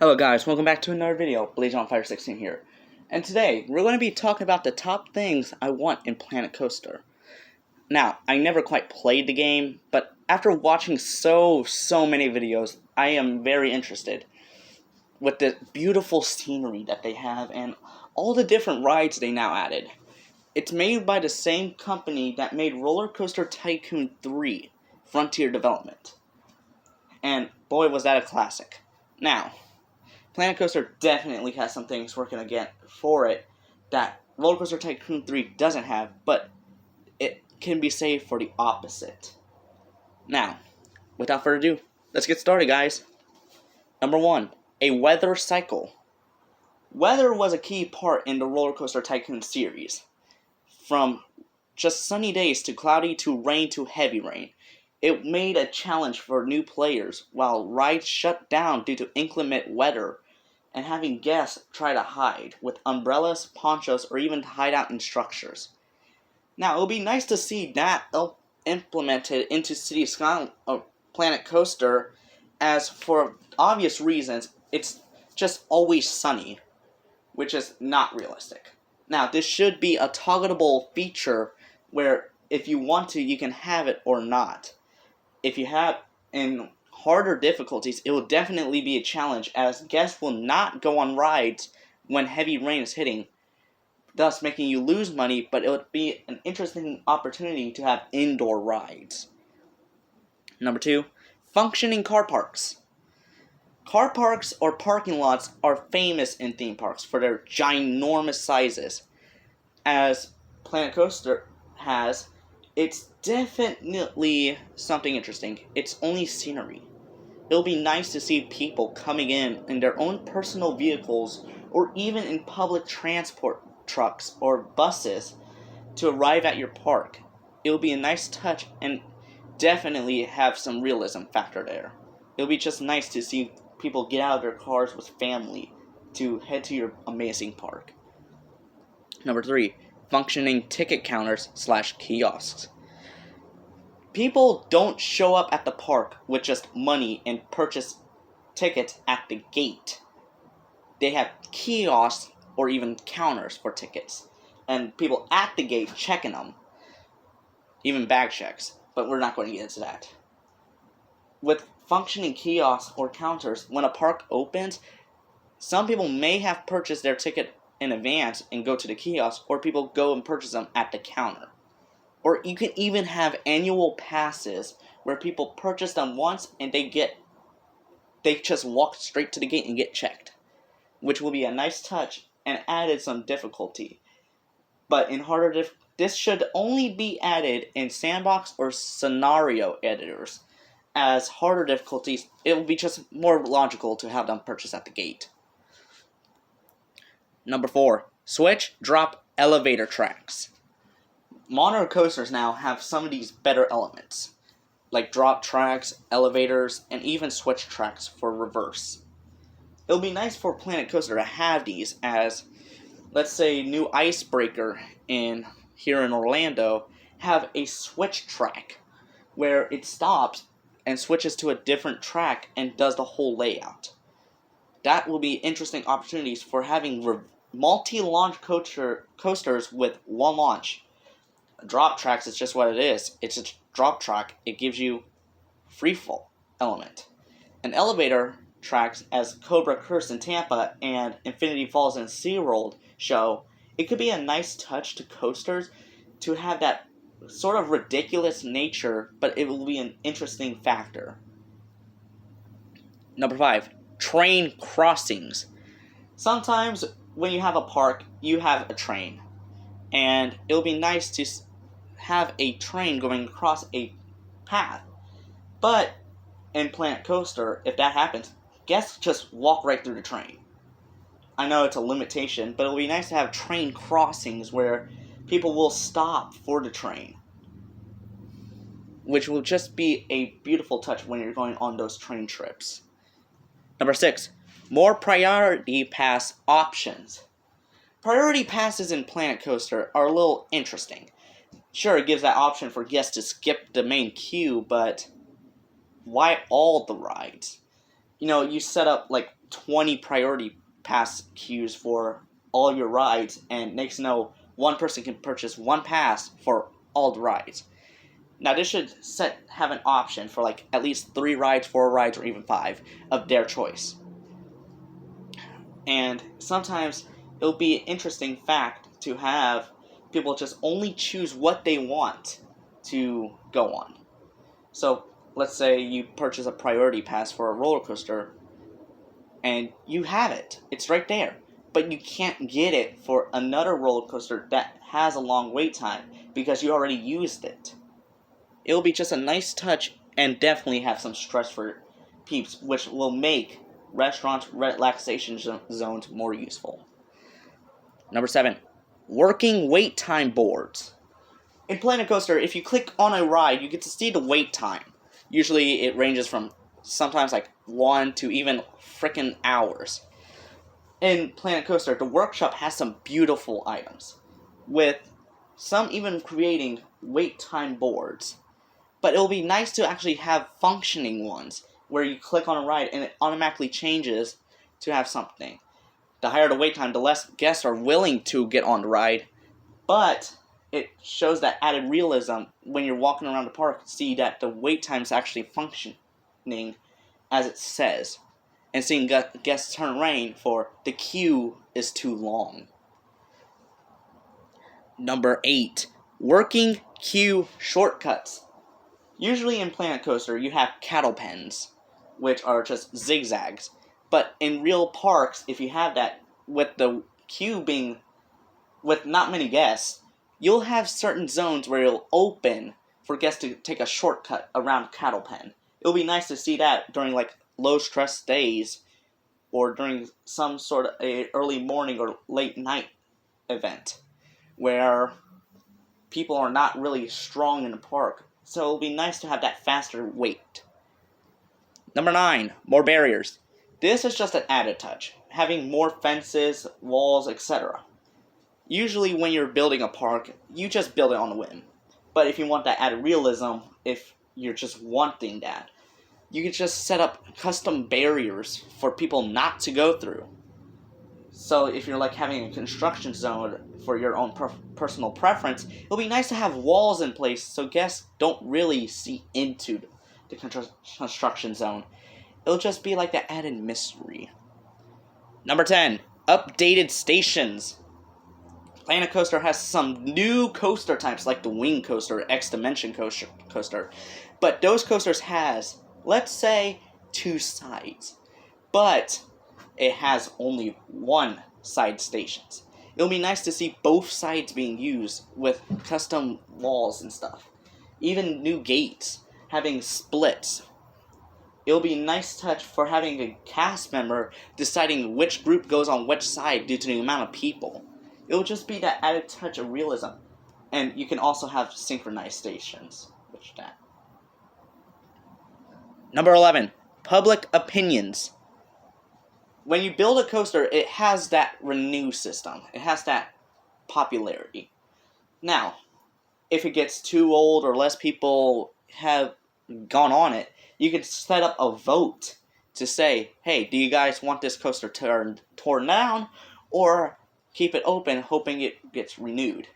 Hello guys, welcome back to another video. BlazeOnFire16 here. And today, we're going to be talking about the top things I want in Planet Coaster. Now, I never quite played the game, but after watching so many videos, I am very interested with the beautiful scenery that they have and all the different rides they now added. It's made by the same company that made Roller Coaster Tycoon 3, Frontier Development. And boy was that a classic. Now, Planet Coaster definitely has some things working again for it that Roller Coaster Tycoon 3 doesn't have, but it can be saved for the opposite. Now, without further ado, let's get started, guys. Number 1, a weather cycle. Weather was a key part in the Roller Coaster Tycoon series. From just sunny days to cloudy to rain to heavy rain. It made a challenge for new players while rides shut down due to inclement weather and having guests try to hide with umbrellas, ponchos, or even hide out in structures. Now, it would be nice to see that implemented into City Sky Planet Coaster, as for obvious reasons, it's just always sunny, which is not realistic. Now, this should be a toggleable feature where if you want to, you can have it or not. If you have in harder difficulties, it will definitely be a challenge, as guests will not go on rides when heavy rain is hitting, thus making you lose money, but it would be an interesting opportunity to have indoor rides. Number 2, functioning car parks. Car parks or parking lots are famous in theme parks for their ginormous sizes. As Planet Coaster has, it's definitely something interesting. It's only scenery. It'll be nice to see people coming in their own personal vehicles or even in public transport trucks or buses to arrive at your park. It'll be a nice touch and definitely have some realism factor there. It'll be just nice to see people get out of their cars with family to head to your amazing park. Number 3, functioning ticket counters / kiosks. People don't show up at the park with just money and purchase tickets at the gate. They have kiosks or even counters for tickets, and people at the gate checking them, even bag checks, but we're not going to get into that. With functioning kiosks or counters, when a park opens, some people may have purchased their ticket in advance and go to the kiosk, or people go and purchase them at the counter. Or you can even have annual passes where people purchase them once and they just walk straight to the gate and get checked, which will be a nice touch and added some difficulty. But in harder this should only be added in sandbox or scenario editors. As harder difficulties, it will be just more logical to have them purchased at the gate. Number 4, switch drop elevator tracks. Modern coasters now have some of these better elements, like drop tracks, elevators, and even switch tracks for reverse. It'll be nice for Planet Coaster to have these, as, let's say, new Icebreaker here in Orlando have a switch track where it stops and switches to a different track and does the whole layout. That will be interesting opportunities for having multi-launch coasters with one launch. Drop tracks is just what it is. It's a drop track. It gives you free fall element. An elevator tracks, as Cobra Curse in Tampa and Infinity Falls in SeaWorld show, it could be a nice touch to coasters to have that sort of ridiculous nature, but it will be an interesting factor. Number 5, train crossings. Sometimes when you have a park, you have a train, and it'll be nice to have a train going across a path. But in Planet Coaster, if that happens, guests just walk right through the train. I know it's a limitation, but it'll be nice to have train crossings where people will stop for the train, which will just be a beautiful touch when you're going on those train trips. Number 6, more priority pass options. Priority passes in Planet Coaster are a little interesting. Sure, it gives that option for guests to skip the main queue, but why all the rides? You know, you set up like 20 priority pass queues for all your rides, and next to know one person can purchase one pass for all the rides. Now this should have an option for like at least 3 rides, 4 rides, or even 5 of their choice. And sometimes it'll be an interesting fact to have people just only choose what they want to go on. So let's say you purchase a priority pass for a roller coaster, and you have it. It's right there. But you can't get it for another roller coaster that has a long wait time because you already used it. It'll be just a nice touch and definitely have some stress for peeps, which will make restaurants' relaxation zones more useful. Number 7. Working wait time boards. In Planet Coaster, if you click on a ride, you get to see the wait time. Usually it ranges from sometimes like 1 to even frickin' hours. In Planet Coaster, the workshop has some beautiful items, with some even creating wait time boards. But it'll be nice to actually have functioning ones, where you click on a ride and it automatically changes to have something. The higher the wait time, the less guests are willing to get on the ride, but it shows that added realism when you're walking around the park, see that the wait time is actually functioning as it says, and seeing guests turn around for the queue is too long. Number 8. Working queue shortcuts. Usually in Planet Coaster, you have cattle pens, which are just zigzags. But in real parks, if you have that, with the queue being with not many guests, you'll have certain zones where it'll open for guests to take a shortcut around cattle pen. It'll be nice to see that during like low stress days, or during some sort of a early morning or late night event where people are not really strong in the park. So it'll be nice to have that faster wait. Number 9, more barriers. This is just an added touch, having more fences, walls, etc. Usually when you're building a park, you just build it on a whim. But if you want that added realism, if you're just wanting that, you can just set up custom barriers for people not to go through. So if you're like having a construction zone for your own personal preference, it'll be nice to have walls in place so guests don't really see into the construction zone. It'll just be like the added mystery. Number 10. Updated stations. Planet Coaster has some new coaster types like the Wing Coaster, X Dimension Coaster. But those coasters has, let's say, 2 sides. But it has only 1 side stations. It'll be nice to see both sides being used with custom walls and stuff. Even new gates having splits. It'll be a nice touch for having a cast member deciding which group goes on which side due to the amount of people. It'll just be that added touch of realism. And you can also have synchronized stations. Which that. Number 11. Public opinions. When you build a coaster, it has that renew system. It has that popularity. Now, if it gets too old or less people have gone on it, you can set up a vote to say, hey, do you guys want this coaster torn down or keep it open hoping it gets renewed?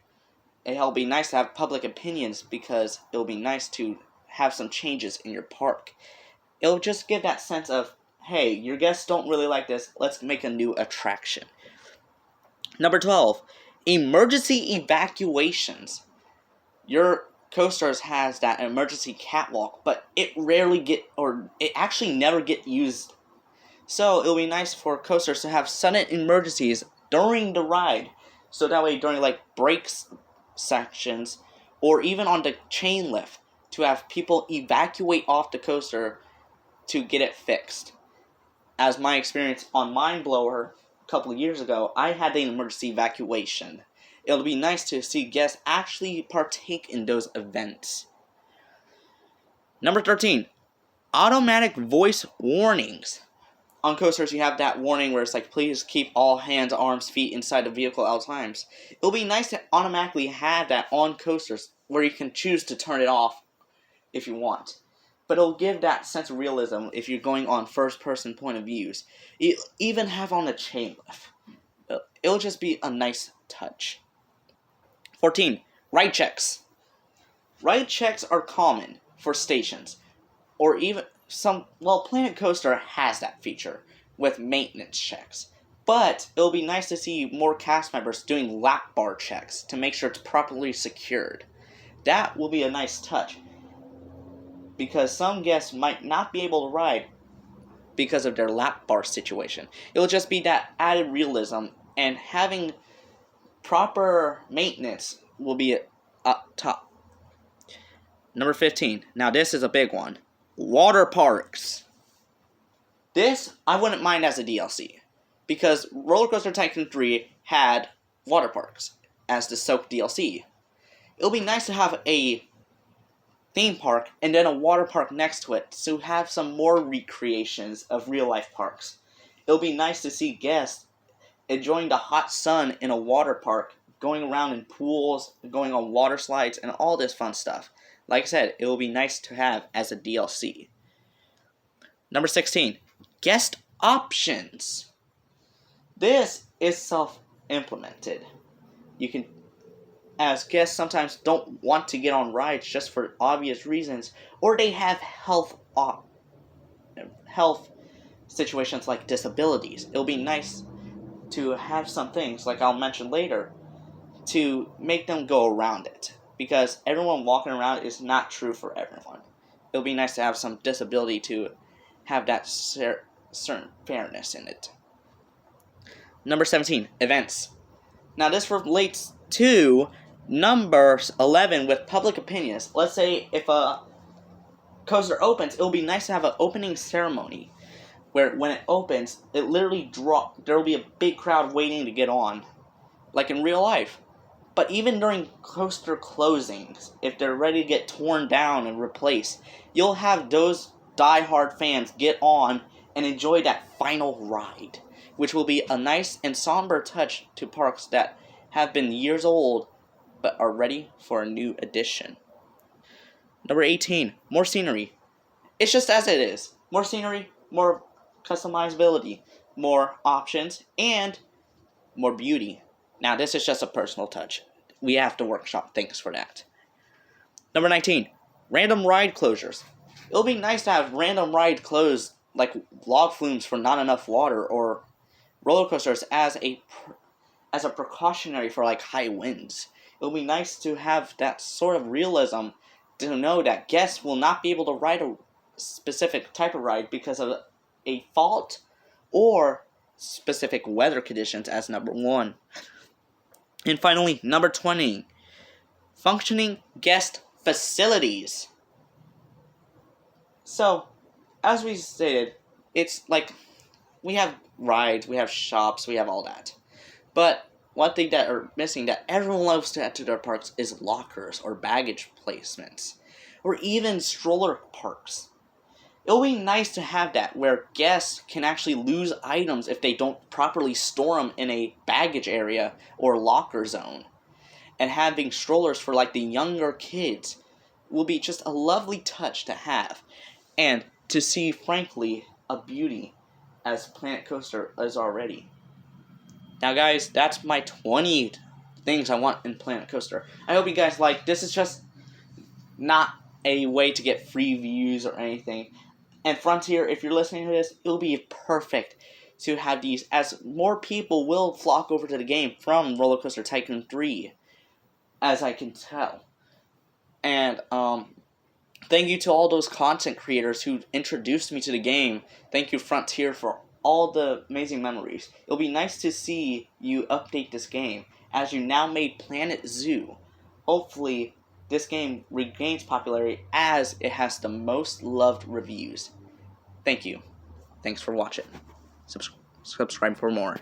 It'll be nice to have public opinions because it'll be nice to have some changes in your park. It'll just give that sense of, hey, your guests don't really like this, let's make a new attraction. Number 12, emergency evacuations. Your coasters has that emergency catwalk, but it actually never get used. So it'll be nice for coasters to have sudden emergencies during the ride, so that way during like breaks sections or even on the chain lift to have people evacuate off the coaster to get it fixed. As my experience on Mind Blower a couple of years ago, I had the emergency evacuation. It'll be nice to see guests actually partake in those events. Number 13, automatic voice warnings. On coasters, you have that warning where it's like, please keep all hands, arms, feet inside the vehicle at all times. It'll be nice to automatically have that on coasters where you can choose to turn it off if you want. but it'll give that sense of realism if you're going on first-person point of views. You even have on the chain lift. It'll just be a nice touch. 14. Ride checks. Ride checks are common for stations, or even Planet Coaster has that feature with maintenance checks. But it'll be nice to see more cast members doing lap bar checks to make sure it's properly secured. That will be a nice touch, because some guests might not be able to ride because of their lap bar situation. It'll just be that added realism, and having proper maintenance will be up top. Number 15. Now this is a big one. Water parks. This I wouldn't mind as a DLC, because Roller Coaster Tycoon 3 had water parks as the Soak DLC. It'll be nice to have a theme park and then a water park next to it to have some more recreations of real life parks. It'll be nice to see guests enjoying the hot sun in a water park, going around in pools, going on water slides, and all this fun stuff. Like I said, it will be nice to have as a DLC. Number 16. Guest options. This is self-implemented. You can, as guests sometimes don't want to get on rides just for obvious reasons, or they have health situations like disabilities. It'll be nice to have some things, like I'll mention later, to make them go around it, because everyone walking around is not true for everyone. It'll be nice to have some disability to have that certain fairness in it. Number 17, events. Now this relates to number 11 with public opinions. Let's say if a coaster opens, it'll be nice to have an opening ceremony where when it opens, it literally there will be a big crowd waiting to get on, like in real life. But even during coaster closings, if they're ready to get torn down and replaced, you'll have those die-hard fans get on and enjoy that final ride, which will be a nice and somber touch to parks that have been years old but are ready for a new addition. Number 18, more scenery. It's just as it is. More scenery, more customizability, more options, and more beauty. Now, this is just a personal touch. We have to workshop things for that. Number 19, random ride closures. It'll be nice to have random ride closed, like log flumes for not enough water, or roller coasters as a precautionary for like high winds. It'll be nice to have that sort of realism to know that guests will not be able to ride a specific type of ride because of a fault or specific weather conditions as number 1. And finally, number 20, functioning guest facilities. So, as we stated, it's like we have rides, we have shops, we have all that. But one thing that are missing that everyone loves to add to their parks is lockers or baggage placements, or even stroller parks. It'll be nice to have that, where guests can actually lose items if they don't properly store them in a baggage area or locker zone. And having strollers for like the younger kids will be just a lovely touch to have. And to see, frankly, a beauty as Planet Coaster is already. Now guys, that's my 20 things I want in Planet Coaster. I hope you guys like. This is just not a way to get free views or anything. And Frontier, if you're listening to this, it'll be perfect to have these, as more people will flock over to the game from Roller Coaster Tycoon 3, as I can tell. And thank you to all those content creators who introduced me to the game. Thank you, Frontier, for all the amazing memories. It'll be nice to see you update this game, as you now made Planet Zoo. Hopefully, this game regains popularity as it has the most loved reviews. Thank you. Thanks for watching. Subscribe for more.